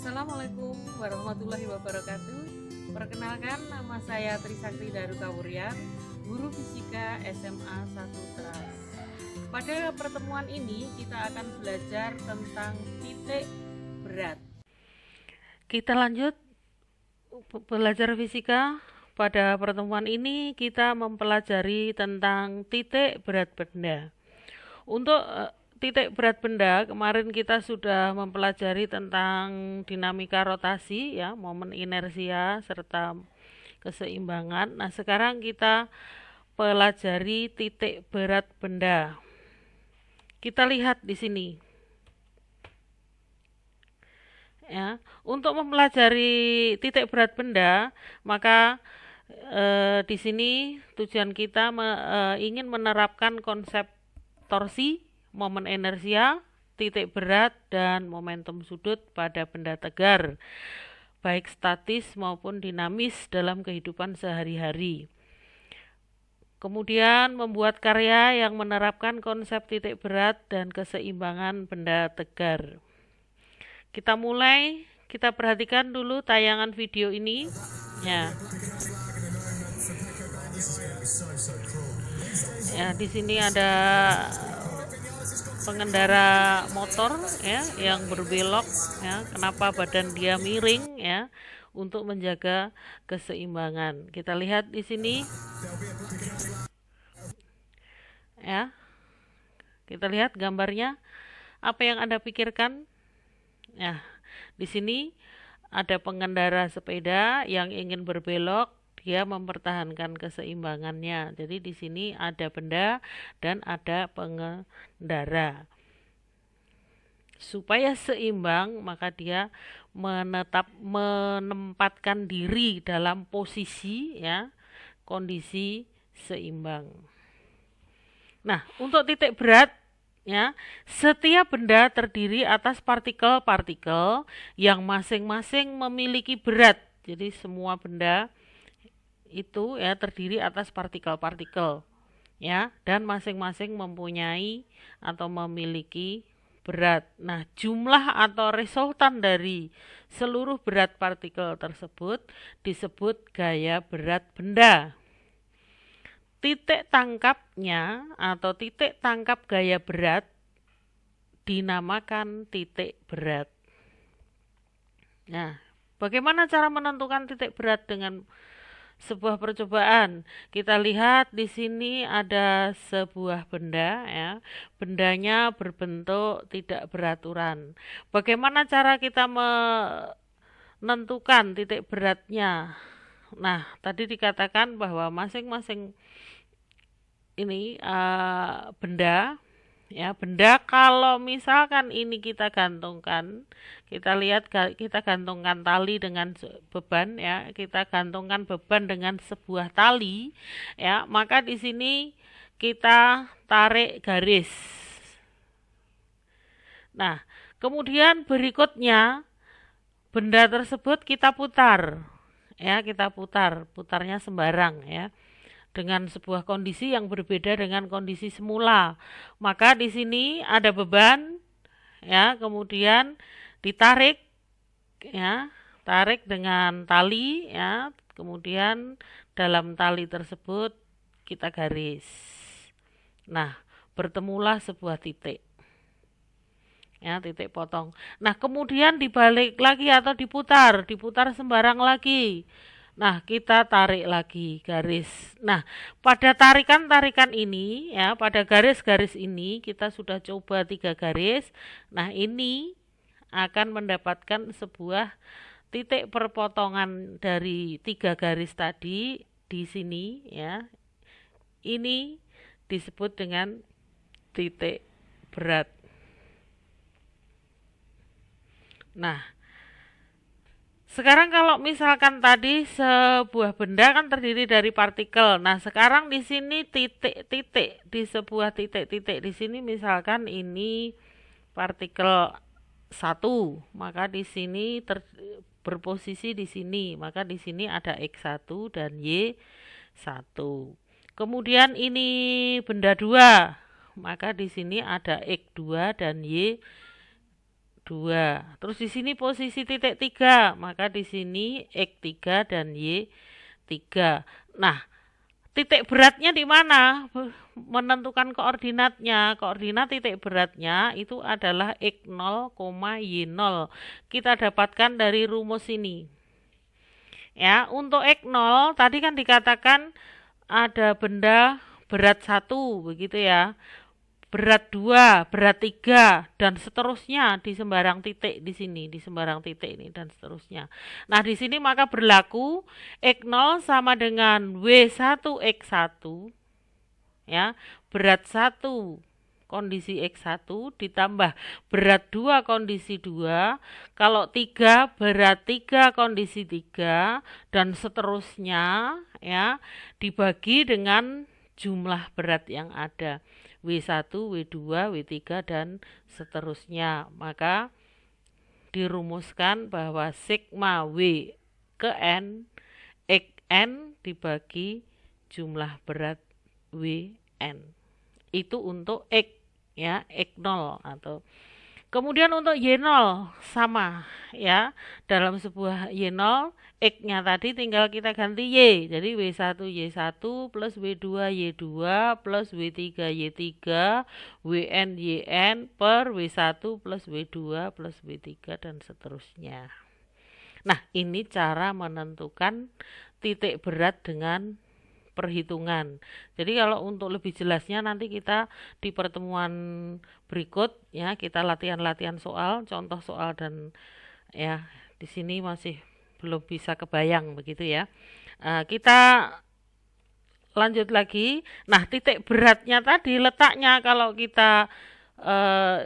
Assalamualaikum warahmatullahi wabarakatuh. Perkenalkan, nama saya Trisakti Darukawuryan, guru fisika SMA 1 Teras. Pada pertemuan ini kita akan belajar tentang titik berat. Kita lanjut belajar fisika. Pada pertemuan ini kita mempelajari tentang titik berat benda. Untuk titik berat benda, kemarin kita sudah mempelajari tentang dinamika rotasi, ya, momen inersia serta keseimbangan. Nah, sekarang kita pelajari titik berat benda. Kita lihat di sini. Ya, untuk mempelajari titik berat benda, maka di sini tujuan kita ingin menerapkan konsep torsi, momen inersia, titik berat, dan momentum sudut pada benda tegar, baik statis maupun dinamis dalam kehidupan sehari-hari. Kemudian membuat karya yang menerapkan konsep titik berat dan keseimbangan benda tegar. Kita mulai, kita perhatikan dulu tayangan video ini. Ya. Ya, di sini ada pengendara motor, ya, yang berbelok, ya. Kenapa badan dia miring, ya, untuk menjaga keseimbangan. Kita lihat di sini, ya. Kita lihat gambarnya. Apa yang Anda pikirkan? Ya, di sini ada pengendara sepeda yang ingin berbelok. Dia mempertahankan keseimbangannya. Jadi di sini ada benda dan ada pengendara. Supaya seimbang, maka dia menempatkan diri dalam posisi, ya, kondisi seimbang. Nah, untuk titik berat, ya, setiap benda terdiri atas partikel-partikel yang masing-masing memiliki berat. Jadi semua benda itu, ya, terdiri atas partikel-partikel, ya, dan masing-masing mempunyai atau memiliki berat. Nah, jumlah atau resultan dari seluruh berat partikel tersebut disebut gaya berat benda. Titik tangkapnya atau titik tangkap gaya berat dinamakan titik berat. Nah, bagaimana cara menentukan titik berat dengan sebuah percobaan? Kita lihat di sini ada sebuah benda, ya. Bendanya berbentuk tidak beraturan. Bagaimana cara kita menentukan titik beratnya? Nah, tadi dikatakan bahwa masing-masing ini benda, ya, benda kalau misalkan ini kita gantungkan, kita lihat kita gantungkan tali dengan beban, ya, kita gantungkan beban dengan sebuah tali, ya, maka di sini kita tarik garis. Nah, kemudian berikutnya benda tersebut kita putar, ya, kita putarnya sembarang, ya, dengan sebuah kondisi yang berbeda dengan kondisi semula. Maka di sini ada beban, ya, kemudian ditarik, ya, tarik dengan tali, ya, kemudian dalam tali tersebut kita garis. Nah, bertemulah sebuah titik, ya, titik potong. Nah, kemudian dibalik lagi atau diputar sembarang lagi. Nah, kita tarik lagi garis. Nah, pada tarikan-tarikan ini, ya, pada garis-garis ini kita sudah coba 3 garis. Nah, ini akan mendapatkan sebuah titik perpotongan dari 3 garis tadi di sini, ya. Ini disebut dengan titik berat. Nah, sekarang kalau misalkan tadi sebuah benda kan terdiri dari partikel. Nah, sekarang di sini titik-titik, di sebuah titik-titik di sini misalkan ini partikel 1, maka di sini berposisi di sini, maka di sini ada X1 dan Y1. Kemudian ini benda 2, maka di sini ada X2 dan Y2. 2. Terus di sini posisi titik 3, maka di sini X3 dan Y3. Nah, titik beratnya di mana? Menentukan koordinatnya. Koordinat titik beratnya itu adalah X0, Y0. Kita dapatkan dari rumus ini. Ya, untuk X0 tadi kan dikatakan ada benda berat 1, begitu ya. Berat 2, berat 3, dan seterusnya di sembarang titik di sini, di sembarang titik ini dan seterusnya. Nah, di sini maka berlaku X0 sama dengan W1X1 ya, berat 1 kondisi X1 ditambah berat 2 kondisi 2, kalau 3 berat 3 kondisi 3 dan seterusnya ya, dibagi dengan jumlah berat yang ada. W1, W2, W3 dan seterusnya. Maka dirumuskan bahwa sigma W ke N X N dibagi jumlah berat Wn. Itu untuk X ya, X0 atau kemudian untuk Y0 sama ya. Dalam sebuah Y0 X-nya tadi tinggal kita ganti Y. Jadi W1 Y1 plus W2 Y2 plus W3 Y3 Wn Yn per W1 plus W2 plus W3 dan seterusnya. Nah, ini cara menentukan titik berat dengan perhitungan. Jadi kalau untuk lebih jelasnya nanti kita di pertemuan berikut ya, kita latihan-latihan soal, contoh soal dan ya di sini masih belum bisa kebayang begitu ya. Kita lanjut lagi. Nah, titik beratnya tadi letaknya kalau kita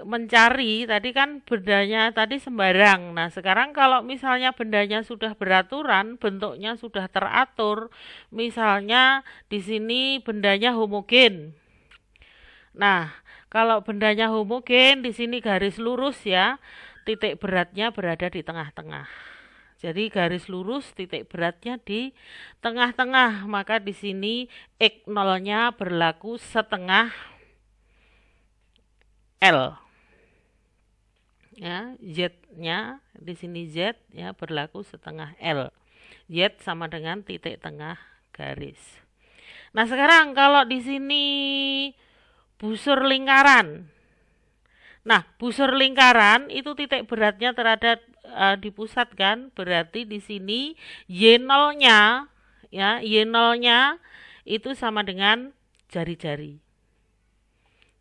mencari tadi kan bendanya tadi sembarang. Nah, sekarang kalau misalnya bendanya sudah beraturan, bentuknya sudah teratur, misalnya di sini bendanya homogen. Nah, kalau bendanya homogen di sini garis lurus ya, titik beratnya berada di tengah-tengah. Jadi garis lurus titik beratnya di tengah-tengah, maka di sini X0-nya berlaku setengah L. Ya, Z-nya di sini Z ya berlaku setengah L. Z sama dengan titik tengah garis. Nah, sekarang kalau di sini busur lingkaran. Nah, busur lingkaran itu titik beratnya terhadap di pusat kan, berarti di sini Y0-nya ya, Y0-nya itu sama dengan jari-jari.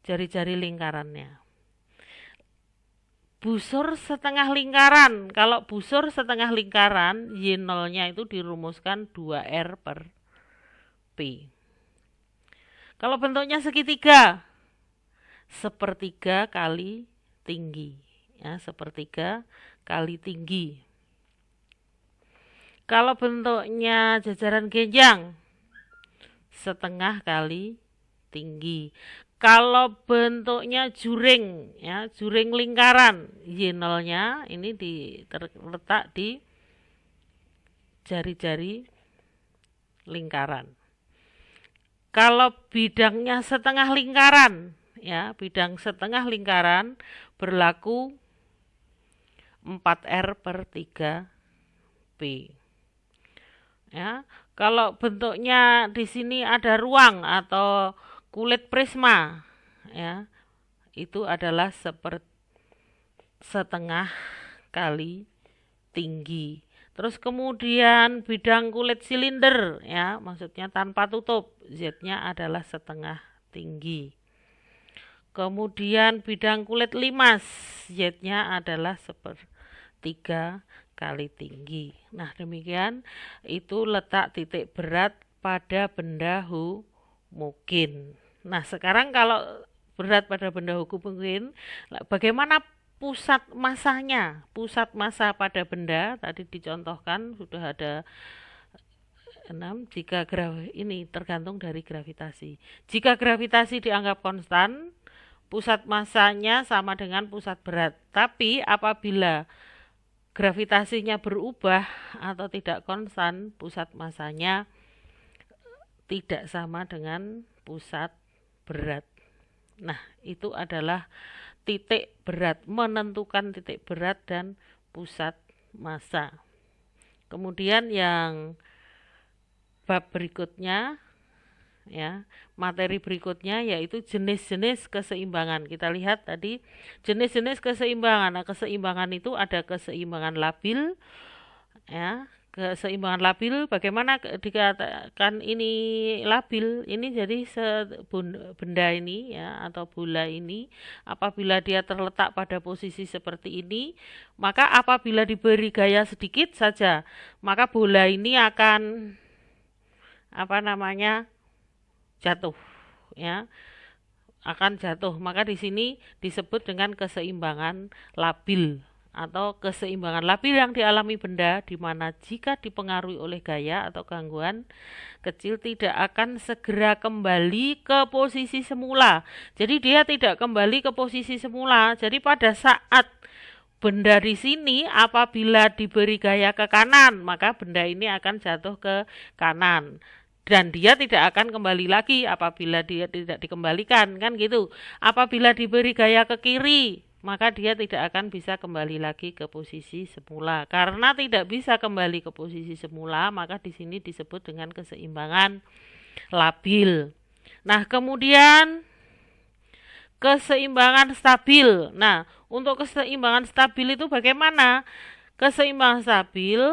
Jari-jari lingkarannya. Busur setengah lingkaran. Kalau busur setengah lingkaran, Y0-nya itu dirumuskan 2R per P. Kalau bentuknya segitiga, sepertiga kali tinggi. Ya, sepertiga kali tinggi. Kalau bentuknya jajaran genjang, setengah kali tinggi. Kalau bentuknya juring, ya, juring lingkaran, Y0-nya ini terletak di jari-jari lingkaran. Kalau bidangnya setengah lingkaran, ya, bidang setengah lingkaran berlaku 4R per 3P. Ya, kalau bentuknya di sini ada ruang atau kulit prisma ya, itu adalah setengah kali tinggi. Terus kemudian bidang kulit silinder ya, maksudnya tanpa tutup, Z-nya adalah setengah tinggi. Kemudian bidang kulit limas, Z-nya adalah sepertiga kali tinggi. Nah, demikian itu letak titik berat pada benda homogen. Nah, sekarang kalau berat pada benda homogen, bagaimana pusat masanya? Pusat massa pada benda tadi dicontohkan sudah ada 6. Jika ini tergantung dari gravitasi. Jika gravitasi dianggap konstan, pusat massanya sama dengan pusat berat. Tapi apabila gravitasinya berubah atau tidak konstan, pusat massanya tidak sama dengan pusat berat. Nah, itu adalah titik berat, menentukan titik berat dan pusat massa. Kemudian yang bab berikutnya, ya, materi berikutnya yaitu jenis-jenis keseimbangan. Kita lihat tadi jenis-jenis keseimbangan. Nah, keseimbangan itu ada keseimbangan labil, ya. Keseimbangan labil, bagaimana dikatakan ini labil? Ini jadi benda ini, ya, atau bola ini apabila dia terletak pada posisi seperti ini, maka apabila diberi gaya sedikit saja, maka bola ini akan jatuh, ya, akan jatuh. Maka di sini disebut dengan keseimbangan labil atau keseimbangan labil yang dialami benda, di mana jika dipengaruhi oleh gaya atau gangguan kecil tidak akan segera kembali ke posisi semula. Jadi dia tidak kembali ke posisi semula. Jadi pada saat benda di sini apabila diberi gaya ke kanan, maka benda ini akan jatuh ke kanan. Dan dia tidak akan kembali lagi apabila dia tidak dikembalikan, kan gitu. Apabila diberi gaya ke kiri, maka dia tidak akan bisa kembali lagi ke posisi semula. Karena tidak bisa kembali ke posisi semula, maka di sini disebut dengan keseimbangan labil. Nah, kemudian keseimbangan stabil. Nah, untuk keseimbangan stabil itu bagaimana? Keseimbangan stabil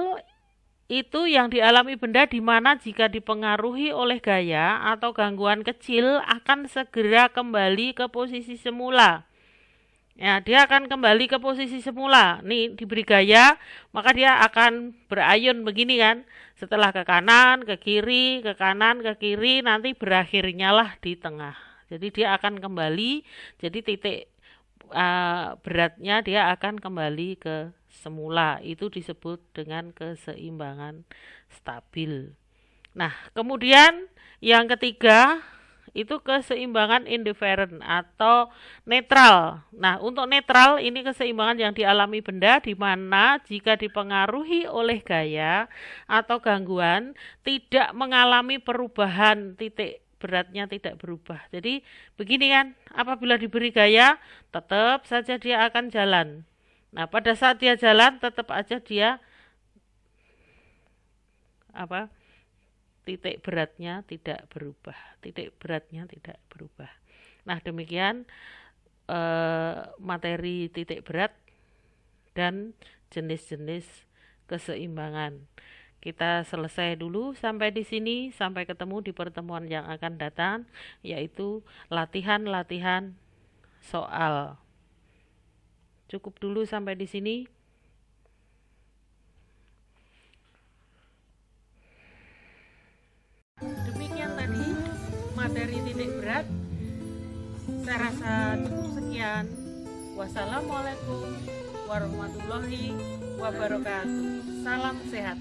itu yang dialami benda di mana jika dipengaruhi oleh gaya atau gangguan kecil akan segera kembali ke posisi semula. Ya, dia akan kembali ke posisi semula. Nih, diberi gaya, maka dia akan berayun begini kan. Setelah ke kanan, ke kiri, ke kanan, ke kiri, nanti berakhirnya lah di tengah. Jadi dia akan kembali, jadi titik beratnya dia akan kembali ke semula. Itu disebut dengan keseimbangan stabil. Nah, kemudian yang ketiga itu keseimbangan indifferent atau netral. Nah, untuk netral ini keseimbangan yang dialami benda di mana jika dipengaruhi oleh gaya atau gangguan tidak mengalami perubahan, titik beratnya tidak berubah. Jadi begini kan, apabila diberi gaya tetap saja dia akan jalan. Nah, pada saat dia jalan tetap aja dia titik beratnya tidak berubah. Titik beratnya tidak berubah. Nah, demikian materi titik berat dan jenis-jenis keseimbangan. Kita selesai dulu sampai di sini, sampai ketemu di pertemuan yang akan datang, yaitu latihan-latihan soal. Cukup dulu sampai di sini. Demikian tadi materi titik berat. Saya rasa cukup sekian. Wassalamualaikum warahmatullahi wabarakatuh. Salam sehat.